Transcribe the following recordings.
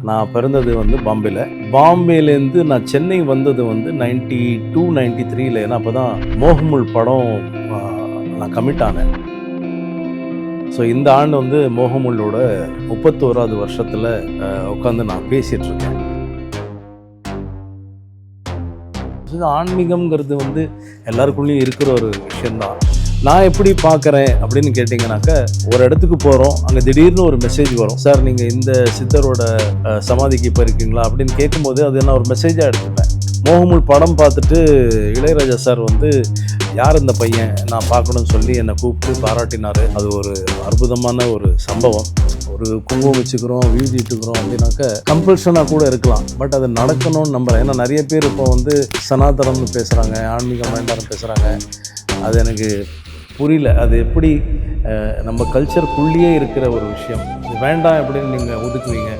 நான் பிறந்தது வந்து பாம்பேலேருந்து நான் சென்னை வந்தது வந்து 92 93ல். ஏன்னா அப்போ தான் மோகமுல் படம் நான் கமிட் ஆனேன். ஸோ இந்த ஆண்டு வந்து மோகமுல்லோட 31வது வருஷத்தில் உட்காந்து நான் பேசிகிட்ருக்கேன். ஆன்மீகம்ங்கிறது வந்து எல்லாருக்குள்ளேயும் இருக்கிற ஒரு விஷயந்தான். நான் எப்படி பார்க்குறேன் அப்படின்னு கேட்டிங்கனாக்கா, ஒரு இடத்துக்கு போகிறோம், அங்கே திடீர்னு ஒரு மெசேஜ் வரும். சார் நீங்கள் இந்த சித்தரோட சமாதிக்கு இப்போ இருக்கீங்களா அப்படின்னு கேட்கும்போது அது நான் ஒரு மெசேஜாக எடுத்துப்பேன். மோகமுல் படம் பார்த்துட்டு இளையராஜா சார் வந்து யார் இந்த பையன் நான் பார்க்கணும்னு சொல்லி என்னை கூப்பிட்டு பாராட்டினார். அது ஒரு அற்புதமான ஒரு சம்பவம். ஒரு குங்குமம் வச்சுக்கிறோம், வீழ்த்திட்டுக்கிறோம் அப்படின்னாக்க கம்பல்ஷனாக கூட இருக்கலாம். பட் அது நடக்கணும்னு நம்புகிறேன். ஏன்னா நிறைய பேர் இப்போ வந்து சனாதனம்னு பேசுகிறாங்க, ஆன்மீகம் வேண்டாம்னு பேசுகிறாங்க. அது எனக்கு புரியல. அது எப்படி நம்ம கல்ச்சருக்குள்ளேயே இருக்கிற ஒரு விஷயம். இது வேண்டாம் அப்படின்னு நீங்கள் ஒதுக்குவீங்க.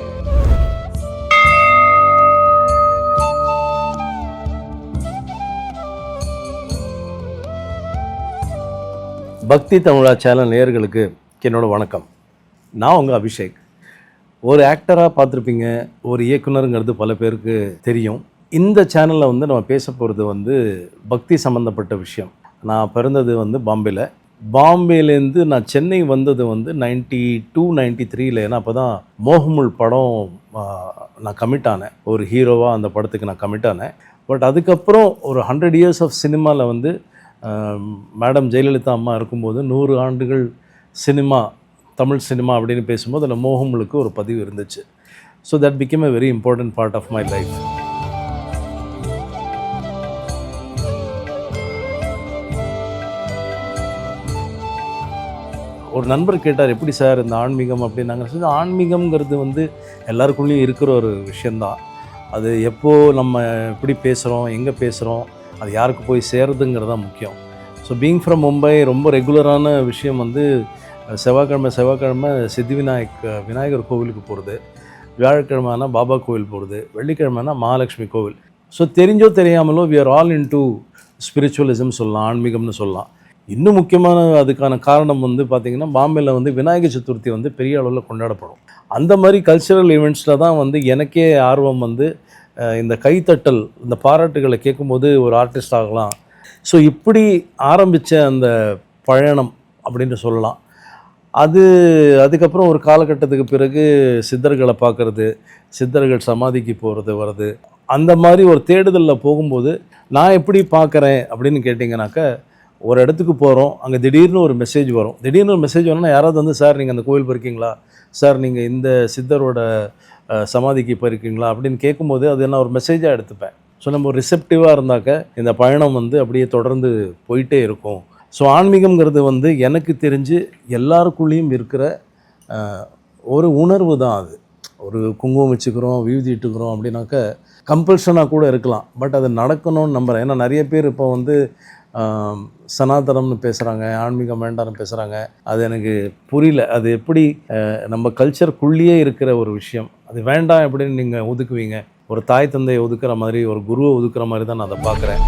பக்தி தமிழா சேனல் நேயர்களுக்கு என்னோட வணக்கம். நான் உங்கள் அபிஷேக். ஒரு ஆக்டராக பார்த்துருப்பீங்க, ஒரு இயக்குனருங்கிறது பல பேருக்கு தெரியும். இந்த சேனலில் வந்து நம்ம பேச போகிறது வந்து பக்தி சம்மந்தப்பட்ட விஷயம். நான் பிறந்தது வந்து பாம்பேலேருந்து நான் சென்னை வந்தது வந்து 92 93ல். ஏன்னா அப்போ தான் மோகமுல் படம் நான் கமிட் ஆனேன். ஒரு ஹீரோவாக அந்த படத்துக்கு நான் கமிட் ஆனேன். பட் அதுக்கப்புறம் ஒரு 100 years ஆஃப் சினிமாவில் வந்து மேடம் ஜெயலலிதா அம்மா இருக்கும்போது 100 ஆண்டுகள் சினிமா, தமிழ் சினிமா அப்படின்னு பேசும்போது அதில் மோகமுலுக்கு ஒரு பதிவு இருந்துச்சு. So that became a very important part of my life. ஒரு நண்பர் கேட்டார், எப்படி சார் இந்த ஆன்மீகம் அப்படின்னாங்க. ஸோ ஆன்மீகம்ங்கிறது வந்து எல்லாருக்குள்ளேயும் இருக்கிற ஒரு விஷயந்தான். அது எப்போது நம்ம எப்படி பேசுகிறோம், எங்கே பேசுகிறோம், அது யாருக்கு போய் சேருதுங்கிறது தான் முக்கியம். ஸோ பீயிங் ஃப்ரம் மும்பை ரொம்ப ரெகுலரான விஷயம் வந்து செவ்வாய்க்கிழமை விநாயகர் கோவிலுக்கு போகிறது, வியாழக்கிழமைனா பாபா கோவில் போகிறது, வெள்ளிக்கிழமைனா மகாலட்சுமி கோவில். ஸோ தெரிஞ்சோ தெரியாமலோ we are all into spiritualism சொல்லலாம், ஆன்மீகம்னு சொல்லலாம். இன்னும் முக்கியமான அதுக்கான காரணம் வந்து பார்த்திங்கன்னா, பாம்பேயில் வந்து விநாயகர் சதுர்த்தி வந்து பெரிய அளவில் கொண்டாடப்படும். அந்த மாதிரி கல்ச்சுரல் ஈவெண்ட்ஸில் தான் வந்து எனக்கே ஆர்வம் வந்து இந்த கைத்தட்டல், இந்த பாராட்டுகளை கேட்கும்போது ஒரு ஆர்டிஸ்ட் ஆகலாம். ஸோ இப்படி ஆரம்பித்த அந்த பயணம் அப்படின்னு சொல்லலாம். அதுக்கப்புறம் ஒரு காலகட்டத்துக்கு பிறகு சித்தர்களை பார்க்குறது, சித்தர்கள் சமாதிக்கு போகிறது வர்றது, அந்த மாதிரி ஒரு தேடுதலில் போகும்போது நான் எப்படி பார்க்குறேன் அப்படின்னு கேட்டிங்கனாக்கா, ஒரு இடத்துக்கு போகிறோம், அங்கே திடீர்னு ஒரு மெசேஜ் வரும். திடீர்னு ஒரு மெசேஜ் வரணும்னா யாராவது வந்து சார் நீங்கள் அந்த கோவில் போயிருக்கீங்களா, சார் நீங்கள் இந்த சித்தரோட சமாதிக்கு இப்போ இருக்கீங்களா அப்படின்னு கேட்கும்போது அது நான் ஒரு மெசேஜாக எடுத்துப்பேன். ஸோ நம்ம ஒரு ரிசெப்டிவாக இருந்தாக்க இந்த பயணம் வந்து அப்படியே தொடர்ந்து போயிட்டே இருக்கும். ஸோ ஆன்மீகம்ங்கிறது வந்து எனக்கு தெரிஞ்சு எல்லாருக்குள்ளேயும் இருக்கிற ஒரு உணர்வு தான் அது. ஒரு குங்குமம் வச்சுக்கிறோம், வீழ்த்திட்டுக்கிறோம் அப்படின்னாக்க கம்பல்ஷனாக கூட இருக்கலாம். பட் அது நடக்கணும்னு நம்புகிறேன். ஏன்னா நிறைய பேர் இப்போ வந்து சனாதனம்னு பேசுகிறாங்க, ஆன்மீகம் வேண்டாம்னு பேசுகிறாங்க. அது எனக்கு புரியல. அது எப்படி நம்ம கல்ச்சருக்குள்ளேயே இருக்கிற ஒரு விஷயம். அது வேண்டாம் எப்படின்னு நீங்கள் ஒதுக்குவீங்க. ஒரு தாய் தந்தையை ஒதுக்குற மாதிரி, ஒரு குருவை ஒதுக்குற மாதிரி தான் நான் அதை பார்க்குறேன்.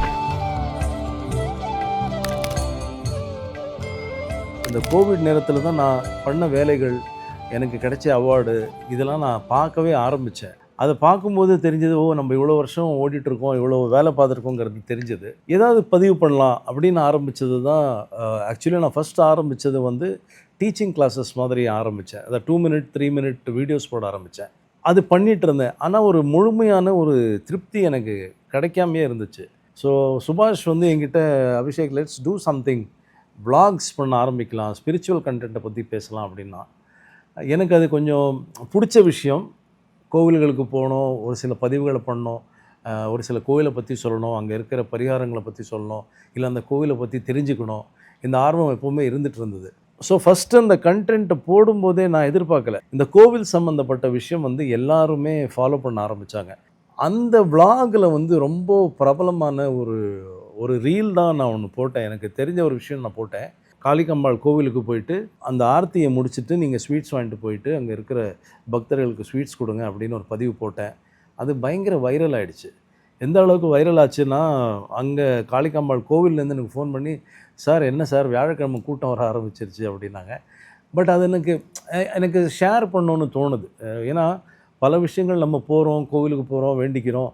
இந்த கோவிட் நேரத்தில் தான் நான் பண்ண வேலைகள், எனக்கு கிடைச்ச அவார்டு, இதெல்லாம் நான் பார்க்கவே ஆரம்பித்தேன். அதை பார்க்கும்போது தெரிஞ்சது, நம்ம இவ்வளோ வருஷம் ஓடிட்டுருக்கோம், இவ்வளோ வேலை பார்த்துருக்கோங்கிறது தெரிஞ்சது. ஏதாவது பதிவு பண்ணலாம் அப்படின்னு ஆரம்பித்தது தான். ஆக்சுவலி நான் ஃபஸ்ட்டு ஆரம்பித்தது வந்து டீச்சிங் கிளாஸஸ் மாதிரி ஆரம்பித்தேன். அதை 2 minute 3 minute வீடியோஸ் போட ஆரம்பித்தேன். அது பண்ணிகிட்டு இருந்தேன். ஆனால் ஒரு முழுமையான ஒரு திருப்தி எனக்கு கிடைக்காமையே இருந்துச்சு. ஸோ சுபாஷ் வந்து என்கிட்ட, Abhishek let's do something, vlogs பண்ண ஆரம்பிக்கலாம், ஸ்பிரிச்சுவல் கண்டென்ட்டை பற்றி பேசலாம் அப்படின்னா. எனக்கு அது கொஞ்சம் பிடிச்ச விஷயம். கோவில்களுக்கு போகணும், ஒரு சில பதிவுகளை பண்ணணும், ஒரு சில கோவிலை பற்றி சொல்லணும், அங்கே இருக்கிற பரிகாரங்களை பற்றி சொல்லணும், இல்லை அந்த கோவிலை பற்றி தெரிஞ்சுக்கணும். இந்த ஆர்வம் எப்போவுமே இருந்துகிட்டு இருந்தது. ஸோ ஃபஸ்ட்டு அந்த கண்டென்ட்டை போடும்போதே நான் எதிர்பார்க்கல, இந்த கோவில் சம்மந்தப்பட்ட விஷயம் வந்து எல்லாருமே ஃபாலோ பண்ண ஆரம்பித்தாங்க. அந்த விளாகில் வந்து ரொம்ப பிரபலமான ஒரு ரீல் தான் நான் ஒன்று போட்டேன். எனக்கு தெரிஞ்ச ஒரு விஷயம் நான் போட்டேன். காளிகம்பாள் கோவிலுக்கு போயிட்டு அந்த ஆர்த்தியை முடிச்சுட்டு நீங்கள் ஸ்வீட்ஸ் வாங்கிட்டு போயிட்டு அங்கே இருக்கிற பக்தர்களுக்கு ஸ்வீட்ஸ் கொடுங்க அப்படின்னு ஒரு பதிவு போட்டேன். அது பயங்கர வைரல் ஆகிடுச்சு. எந்த அளவுக்கு வைரல் ஆச்சுன்னா, அங்கே காளிகம்பாள் கோவில்லேருந்து எனக்கு ஃபோன் பண்ணி, சார் என்ன சார் வியாழக்கிழமை கூட்டம் வர ஆரம்பிச்சிருச்சு அப்படின்னாங்க. பட் அது எனக்கு ஷேர் பண்ணணுன்னு தோணுது. ஏன்னா பல விஷயங்கள் நம்ம போகிறோம், கோவிலுக்கு போகிறோம், வேண்டிக்கிறோம்.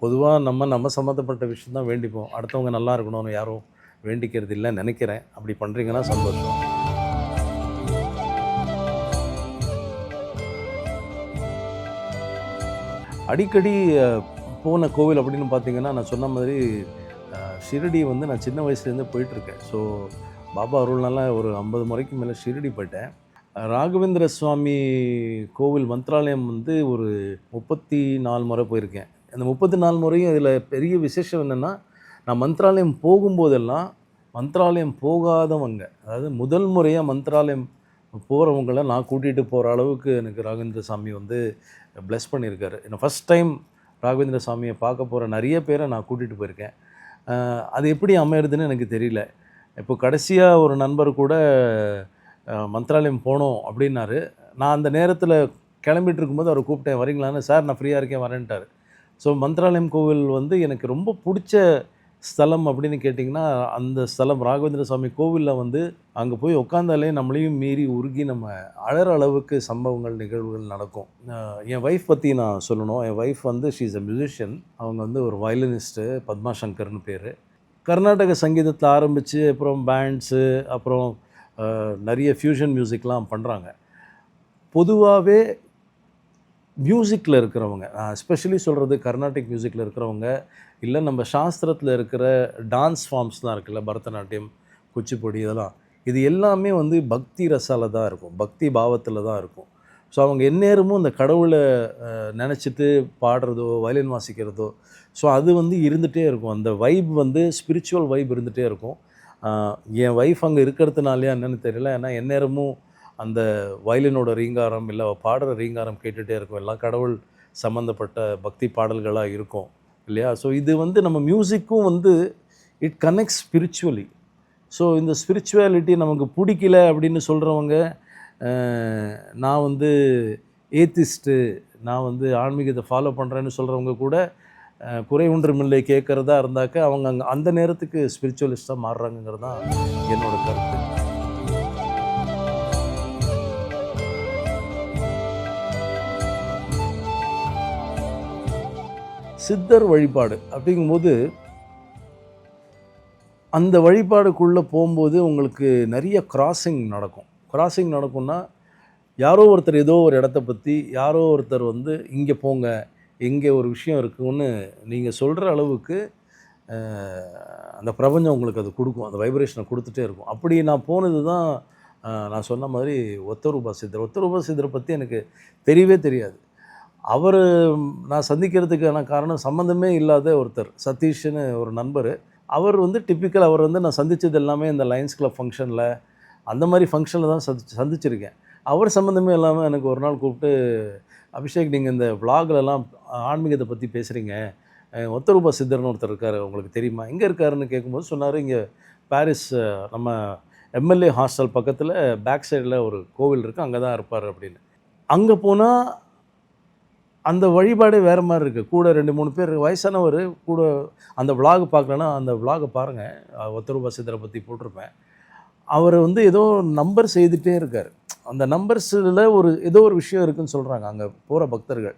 பொதுவாக நம்ம சம்மந்தப்பட்ட விஷயம் தான் வேண்டிப்போம். அடுத்தவங்க நல்லா இருக்கணும்னு யாரும் வேண்டிக்கிறது இல்லைன்னு நினைக்கிறேன். அப்படி பண்ணுறீங்கன்னா சந்தோஷம். அடிக்கடி அ போன கோவில் அப்படின்னு பார்த்தீங்கன்னா, நான் சொன்ன மாதிரி அ ஷிரடி வந்து நான் சின்ன வயசுலேருந்து போயிட்டுருக்கேன். ஸோ பாபா அருள்னால ஒரு 50 முறைக்கு மேலே ஷிரடி போயிட்டேன். ராகவேந்திர சுவாமி கோவில் மந்த்ராலயம் வந்து ஒரு 34 முறை போயிருக்கேன். அந்த 34 முறையும் இதில பெரிய விசேஷம் என்னென்னா, நான் மந்த்ராலயம் போகும்போதெல்லாம், மந்த்ராலயம் போகாதவங்க, அதாவது முதல் முறையா மந்த்ராலயம் போறவங்கள நான் கூட்டிட்டு போற அளவுக்கு எனக்கு ராகவேந்திர சாமி வந்து பிளெஸ் பண்ணியிருக்காரு. என்ன ஃபர்ஸ்ட் டைம் ராகவேந்திர சாமிய பார்க்க போற நெறைய பேர நான் கூட்டிட்டு போயிருக்கேன். அது எப்படி அமையறதுன்னு எனக்கு தெரியல. இப்போ கடைசியா ஒரு நண்பர் கூட மந்த்ராலயம் போனோம் அப்டின்னாரு. நான் அந்த நேரத்தில கிளம்பிட்டு இருக்கும்போது அவர கூப்பிட்டேன் வரீங்களான்னு. சார் நான் ஃப்ரீயா இருக்கேன் வரேன்ட்டாரு. ஸோ மந்த்ராலயம் கோவில் வந்து எனக்கு ரொம்ப புடிச்ச ஸ்தலம் அப்படின்னு கேட்டிங்கன்னா, அந்த ஸ்தலம் ராகவேந்திர சுவாமி கோவில்ல வந்து அங்க போய் உட்காந்தாலே நம்மளையும் மீறி உருகி நம்ம அழற அளவுக்கு சம்பவங்கள், நிகழ்வுகள் நடக்கும். என் ஒய்ஃப் பத்தி நான் சொல்லணும். என் ஒய்ஃப் வந்து ஷி இஸ் எ மியூசிஷியன். அவங்க வந்து ஒரு வயலினிஸ்ட்டு, பத்மா சங்கர்னு பேரு. கர்நாடக சங்கீதத்தில ஆரம்பிச்சு, அப்புறம் பேண்ட்ஸு, அப்புறம் நெறைய ஃப்யூஷன் மியூசிக்லாம் பண்றாங்க. பொதுவாவே மியூசிக்கில இருக்கிறவங்க, எஸ்பெஷலி சொல்றது கர்நாடிக் மியூசிக்கில இருக்கிறவங்க, இல்ல நம்ம சாஸ்திரத்தில இருக்கிற டான்ஸ் ஃபார்ம்ஸ்லாம் இருக்குல்ல, பரதநாட்டியம், குச்சிப்புடி இதெல்லாம். இது எல்லாமே வந்து பக்தி ரசால தான் இருக்கும். பக்தி பாவத்தில தான் இருக்கும். ஸோ அவங்க எந்நேரமும் அந்த கடவுள நெனச்சிட்டு பாடுறதோ, வயலின் வாசிக்கிறதோ, ஸோ அது வந்து இருந்துட்டே இருக்கும். அந்த வைப் வந்து ஸ்பிரிச்சுவல் வைப் இருந்துட்டே இருக்கும். அ என் ஒய்ஃப் அங்க இருக்கிறதுனாலயா என்னன்னு தெரியல. ஏன்னா எந்நேரமும் அந்த வயலினோட ரீங்காரம், இல்ல அவ பாடுற ரீங்காரம் கேட்டுட்டே இருக்கும். எல்லாம் கடவுள் சம்மந்தப்பட்ட பக்தி பாடல்களா இருக்கும். இல்லையா? ஸோ இது வந்து நம்ம மியூசிக்கும் வந்து இட் கனெக்ட்ஸ் ஸ்பிரிச்சுவலி. ஸோ இந்த ஸ்பிரிச்சுவாலிட்டி நமக்கு புடிக்கல அப்படின்னு சொல்றவங்க, அ நான் வந்து ஏத்திஸ்ட்டு, நான் வந்து ஆன்மீகத்த ஃபாலோ பண்றேன்னு சொல்றவங்க கூட, குறை ஒன்றுமில்லை கேட்கறதா இருந்தாக்க, அவங்க அங்க அந்த நேரத்துக்கு ஸ்பிரிச்சுவலிஸ்ட்டா மாறுறாங்கங்கிறது தான் என்னோட கருத்து. சித்தர் வழிபாடு அப்படிங்கும்போது, அந்த வழிபாடுக்குள்ள போம்போது உங்களுக்கு நெறைய கிராசிங் நடக்கும். கிராசிங் நடக்கும்னா, யாரோ ஒருத்தர் ஏதோ ஒரு இடத்த பத்தி, யாரோ ஒருத்தர் வந்து இங்க போங்க, இங்க ஒரு விஷயம் இருக்குன்னு நீங்க சொல்ற அளவுக்கு, அ அந்த பிரபஞ்சம் உங்களுக்கு அது குடுக்கும். அந்த வைப்ரேஷன குடுத்துட்டே இருக்கும். அப்படி நான் போனது தான் நான் சொன்ன மாரி ஒத்தரூபா சித்தர். ஒத்தரூபா சித்தர பத்தி எனக்கு தெரியவே தெரியாது. அவரு நான் சந்திக்கிறதுக்கான காரணம் சம்மந்தமே இல்லாத ஒருத்தர். சதீஷ்ன்னு ஒரு நண்பரு. அவர் வந்து டிப்பிக்கல் அவர் வந்து நான் சந்திச்சது எல்லாமே இந்த லயன்ஸ் கிளப் ஃபங்ஷன்ல, அந்த மாரி ஃபங்ஷன்ல தான் சந்திச்சிருக்கேன். அவர் சம்மந்தமே இல்லாம எனக்கு ஒரு நாள் கூப்பிட்டு, "அபிஷேக் நீங்க இந்த விளாக்லலாம் ஆன்மீகத்த பத்தி பேசுறீங்க. ஒத்தரூபா சித்தர்ன்னு ஒருத்தர் இருக்காரு. உங்களுக்கு தெரியுமா?" எங்க இருக்காருன்னு கேட்கும்போது சொன்னாரு, "இங்க பாரிஸ் நம்ம எம்எல்ஏ ஹாஸ்டல் பக்கத்துல பேக் சைடுல ஒரு கோவில் இருக்கு. அங்க தான் இருப்பாரு" அப்படின்னு. அங்க போனா அந்த வழிபாடே வேற மாரி இருக்கு. கூட 2, 3 பேர் வயசானவரு கூட அந்த விளாக் பார்க்கலன்னா, அந்த விளாக பாருங்க. ஒத்தரூபா சித்தர பத்தி போட்டிருப்பேன். அவரு வந்து ஏதோ நம்பர்ஸ் எழுதிட்டே இருக்காரு. அந்த நம்பர்ஸ்ல ஏதோ ஒரு விஷயம் இருக்குன்னு சொல்றாங்க, அங்க போற பக்தர்கள்.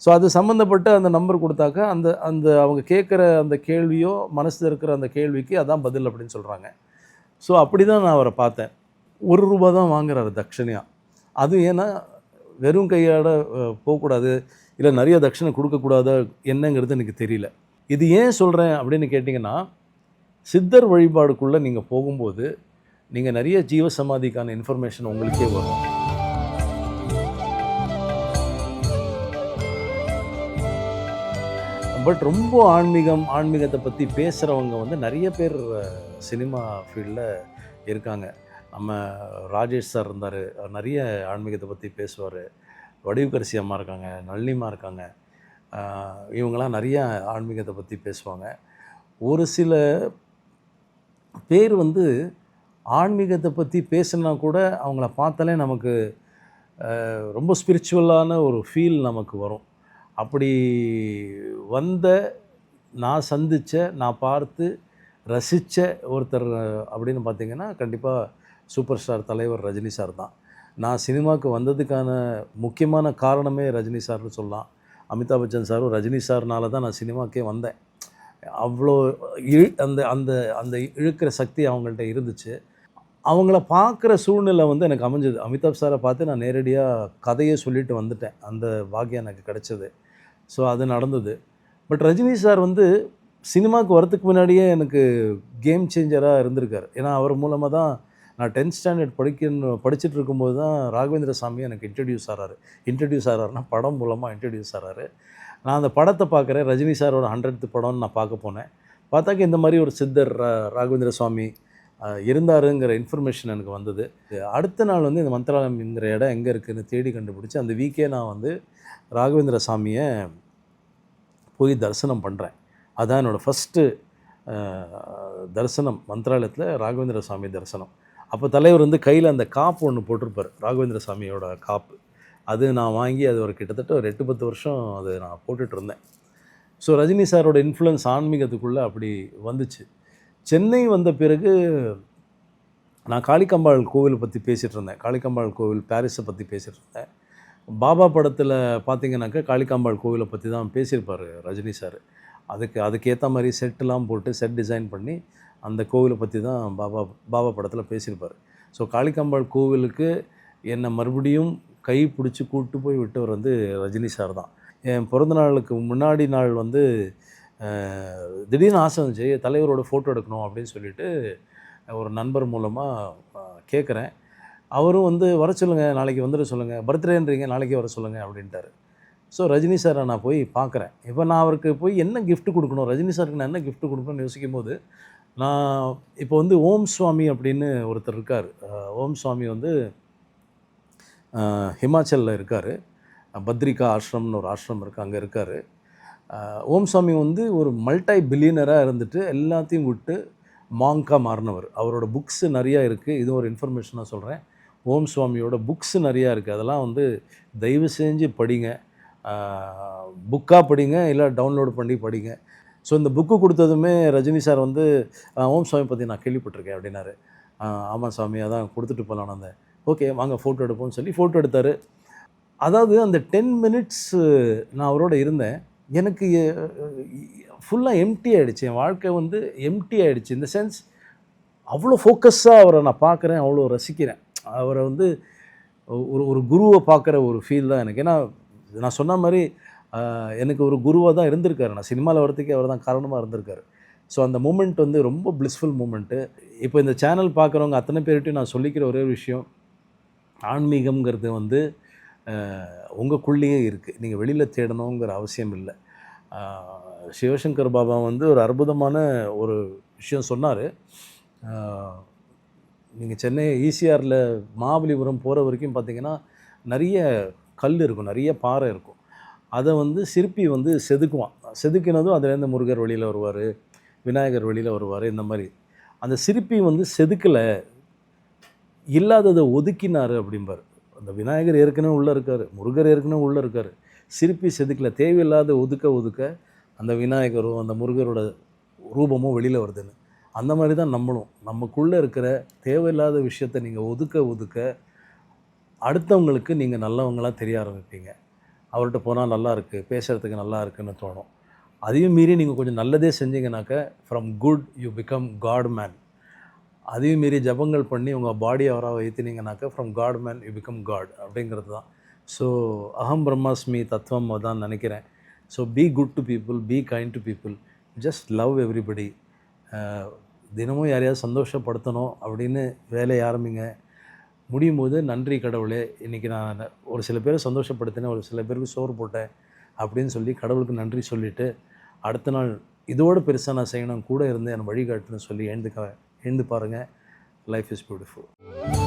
ஸோ அது சம்மந்தப்பட்ட அந்த நம்பர் குடுத்தாக்க, அந்த அந்த அவங்க கேட்குற அந்த கேள்வியோ, மனசுல இருக்கிற அந்த கேள்விக்கு அதான் பதில் அப்படின்னு சொல்றாங்க. ஸோ அப்படி தான் நான் அவர பார்த்தேன். ரூ. 1 தான் வாங்குறாரு தட்சணையா. அதுவும் ஏன்னா, வெறும் கையோட போக்கூடாது. இல்ல நெறைய தட்சணை குடுக்கக்கூடாதா என்னங்கிறது எனக்கு தெரியல. இது ஏன் சொல்றேன் அப்படின்னு கேட்டீங்கன்னா, சித்தர் வழிபாடுக்குள்ள நீங்க போகும்போது, நீங்க நெறைய ஜீவசமாதிக்கான இன்ஃபர்மேஷன் உங்களுக்கே வரும். பட் ரொம்ப ஆன்மீகத்த பத்தி பேசுறவங்க வந்து நெறைய பேர் சினிமா ஃபீல்ட்ல இருக்காங்க. நம்ம ராஜேஷ் சார் இருந்தாரு. அவர் நெறைய ஆன்மீகத்த பத்தி பேசுவாரு. வடிவுக்கரசி அம்மா இருக்காங்க, நளினிமா இருக்காங்க. இவங்கலாம் நெறைய ஆன்மீகத்த பத்தி பேசுவாங்க. ஒரு சில பேர் வந்து ஆன்மீகத்த பத்தி பேசுனா கூட அவங்கள பார்த்தாலே நமக்கு ரொம்ப ஸ்பிரிச்சுவலான ஒரு ஃபீல் நமக்கு வரும். அப்படி வந்த, நான் சந்திச்ச, நான் பார்த்து ரசிச்ச ஒருத்தர் அப்படின்னு பார்த்தீங்கன்னா, கண்டிப்பா சூப்பர் ஸ்டார் தலைவர் ரஜினி சார் தான். நான் சினிமாவுக்கு வந்ததுக்கான முக்கியமான காரணமே ரஜினி சார்னு சொல்லலாம். அமிதாப் பச்சன் சாரும் ரஜினி சார்னால தான் நான் சினிமாக்கே வந்தேன். அவ்வளோ அந்த அந்த அந்த இழுக்கிற சக்தி அவங்கள்ட்ட இருந்துச்சு. அவங்கள பார்க்குற சூழ்நிலை வந்து எனக்கு அமைஞ்சது. அமிதாப் சாரை பார்த்து நான் நேரடியாக கதையே சொல்லிட்டு வந்துட்டேன். அந்த பாக்கியம் எனக்கு கிடைச்சது. ஸோ அது நடந்தது. பட் ரஜினி சார் வந்து சினிமாவுக்கு வரதுக்கு முன்னாடியே எனக்கு கேம் சேஞ்சராக இருந்திருக்காரு. ஏன்னா அவர் மூலமாக தான் நான் 10th ஸ்டாண்டர்ட் படிச்சுட்டு இருக்கும்போது தான் ராகவேந்திர சாமி எனக்கு இன்ட்ரடியூஸ் ஆகிறாருன்னா படம் மூலமாக இன்ட்ரடியூஸ் ஆகிறாரு. நான் அந்த படத்தை பார்க்குறேன். ரஜினி சாரோட 100th படம்னு நான் பார்க்க போனேன். பார்த்தாக்க இந்த மாதிரி ஒரு சித்தர் ராகவேந்திர சுவாமி இருந்தாருங்கிற இன்ஃபர்மேஷன் எனக்கு வந்தது. அடுத்த நாள் வந்து இந்த மந்திராலயம்ங்கிற இடம் எங்கே இருக்குதுன்னு தேடி கண்டுபிடிச்சி அந்த வீக்கே நான் வந்து ராகவேந்திர சாமியை போய் தரிசனம் பண்ணுறேன். அதான் என்னோடய ஃபஸ்ட்டு தரிசனம் மந்திராலயத்தில் ராகவேந்திர சாமி தரிசனம். அப்போ தலைவர் வந்து கையில் அந்த காப்பு ஒன்று போட்டிருப்பார், ராகவேந்திர சாமியோட காப்பு. அது நான் வாங்கி அது ஒரு கிட்டத்தட்ட ஒரு 8-10 வருஷம் அது நான் போட்டுட்ருந்தேன். ஸோ ரஜினி சாரோட இன்ஃப்ளூயன்ஸ் ஆன்மீகத்துக்குள்ளே அப்படி வந்துச்சு. சென்னை வந்த பிறகு நான் காளிகாம்பாள் கோவிலை பற்றி பேசிகிட்டு இருந்தேன். காளிகாம்பாள் கோவில் பாரிஸை பற்றி பேசிகிட்டு இருந்தேன். பாபா படத்தில் பார்த்தீங்கன்னாக்கா காளிகாம்பாள் கோவிலை பற்றி தான் பேசியிருப்பார் ரஜினி சார். அதுக்கேற்ற மாதிரி செட்டெலாம் போட்டு செட் டிசைன் பண்ணி அந்த கோவிலை பற்றி தான் பாபா படத்தில் பேசியிருப்பார். ஸோ காளிகாம்பாள் கோவிலுக்கு என்னை மறுபடியும் கை பிடிச்சி கூப்பிட்டு போய் விட்டவர் வந்து ரஜினி சார் தான். என் பிறந்த நாளுக்கு முன்னாடி நாள் வந்து திடீர்னு ஆசை வந்துச்சு, தலைவரோட ஃபோட்டோ எடுக்கணும் அப்படின்னு சொல்லிட்டு ஒரு நண்பர் மூலமாக கேட்குறேன். அவரும் வந்து வர சொல்லுங்கள், நாளைக்கு வந்துட சொல்லுங்கள், பர்த்டேன்றீங்க நாளைக்கே வர சொல்லுங்கள் அப்படின்ட்டார். ஸோ ரஜினி சாரை நான் போய் பார்க்குறேன். இப்போ நான் அவருக்கு போய் என்ன கிஃப்ட் கொடுக்கணும், ரஜினி சாருக்கு நான் என்ன கிஃப்ட் கொடுக்கணும்னு யோசிக்கும் போது நான் இப்போ வந்து ஓம் சுவாமி அப்படின்னு ஒருத்தர் இருக்கார். ஓம் சுவாமி வந்து ஹிமாச்சலில் இருக்கார். பத்ரிகா ஆஷ்ரம்னு ஒரு ஆஷ்ரம் இருக்குது, அங்கே இருக்கார். ஓம் சுவாமி வந்து ஒரு மல்டி பில்லியனராக இருந்துட்டு எல்லாத்தையும் விட்டு மாங்காக மாறினவர். அவரோட புக்ஸு நிறையா இருக்குது. இது ஒரு இன்ஃபர்மேஷனாக சொல்கிறேன். ஓம் சுவாமியோட புக்ஸு நிறையா இருக்குது. அதெல்லாம் வந்து தயவு செஞ்சு படிங்க. புக்காக படிங்க, இல்லை டவுன்லோடு பண்ணி படிங்க. ஸோ இந்த புக்கு கொடுத்ததுமே ரஜினி சார் வந்து ஓம் சுவாமி பற்றி நான் கேள்விப்பட்டிருக்கேன் அப்படின்னாரு. ஆமாம் சாமி, அதான் கொடுத்துட்டு போகலான்னு வந்தேன். ஓகே வாங்க ஃபோட்டோ எடுப்போம்னு சொல்லி ஃபோட்டோ எடுத்தார். அதாவது அந்த 10 மினிட்ஸ் நான் அவரோட இருந்தேன். எனக்கு ஃபுல்லாக எம்டி ஆகிடுச்சு. என் வாழ்க்கை வந்து எம்டி ஆகிடுச்சு. இந்த சென்ஸ் அவ்வளோ ஃபோக்கஸாக அவரை நான் பார்க்குறேன், அவ்வளோ ரசிக்கிறேன். அவரை வந்து ஒரு குருவை பார்க்குற ஒரு ஃபீல் தான் எனக்கு. ஏன்னா நான் சொன்ன மாதிரி எனக்கு ஒரு குருவாக தான் இருந்திருக்காரு. நான் சினிமாவில் வரத்துக்கே அவர் தான் காரணமாக இருந்திருக்காரு. ஸோ அந்த மூமெண்ட் வந்து ரொம்ப பிளிஸ்ஃபுல் மூமெண்ட்டு. இப்போ இந்த சேனல் பார்க்குறவங்க அத்தனை பேர்கிட்டையும் நான் சொல்லிக்கிற ஒரே விஷயம், ஆன்மீகம்ங்கிறது வந்து உங்களுக்குள்ளேயே இருக்குது. நீங்கள் வெளியில் தேடணுங்கிற அவசியம் இல்லை. சிவசங்கர் பாபா வந்து ஒரு அற்புதமான ஒரு விஷயம் சொன்னார். நீங்கள் சென்னை ஈசிஆரில் மகாபலிபுரம் போகிற வரைக்கும் பார்த்தீங்கன்னா நிறைய கல் இருக்கும், நிறைய பாறை இருக்கும். அதை வந்து சிற்பி வந்து செதுக்குவான். செதுக்கினதும் அதுலேருந்து முருகர் வெளியில் வருவார், விநாயகர் வெளியில் வருவார். இந்த மாதிரி அந்த சிற்பி வந்து செதுக்கலை, இல்லாததை ஒதுக்கினார் அப்படிம்பார். அந்த விநாயகர் ஏற்கனவே உள்ளே இருக்கார், முருகர் ஏற்கனவே உள்ளே இருக்கார். சிற்பி செதுக்கலை, தேவையில்லாத ஒதுக்க அந்த விநாயகரும் அந்த முருகரோட ரூபமும் வெளியில் வருதுன்னு. அந்த மாதிரி தான் நம்மளும் நமக்குள்ளே இருக்கிற தேவையில்லாத விஷயத்தை நீங்கள் ஒதுக்க அடுத்தவங்களுக்கு நீங்கள் நல்லவங்களாக தெரிய ஆரம்பிப்பீங்க. அவர்கிட்ட போனால் நல்லா இருக்குது, பேசுகிறதுக்கு நல்லா இருக்குதுன்னு தோணும். அதையும் மீறி நீங்கள் கொஞ்சம் நல்லதே செஞ்சீங்கன்னாக்க from good you become god man. அதையும் மீறி ஜபங்கள் பண்ணி உங்கள் பாடியை அவராக ஏற்றினீங்கனாக்கா from god man you become god அப்படிங்கிறது தான். ஸோ அகம் பிரம்மாஸ்மி தத்துவம் தான் நினைக்கிறேன். So be good to people, be kind to people, just love everybody. தினமும் யாரையாவது சந்தோஷப்படுத்தணும் அப்படின்னு வேலையை ஆரம்பிங்க. முடியும் போது நன்றி கடவுளே, இன்றைக்கி நான் ஒரு சில பேரை சந்தோஷப்படுத்தினேன், ஒரு சில பேருக்கு சோறு போட்டேன் அப்படின்னு சொல்லி கடவுளுக்கு நன்றி சொல்லிவிட்டு அடுத்த நாள் இதோடு பெருசாக நான் செய்யணும், கூட இருந்து என் வழிகாட்டுன்னு சொல்லி எழுந்து பாருங்கள். Life is beautiful.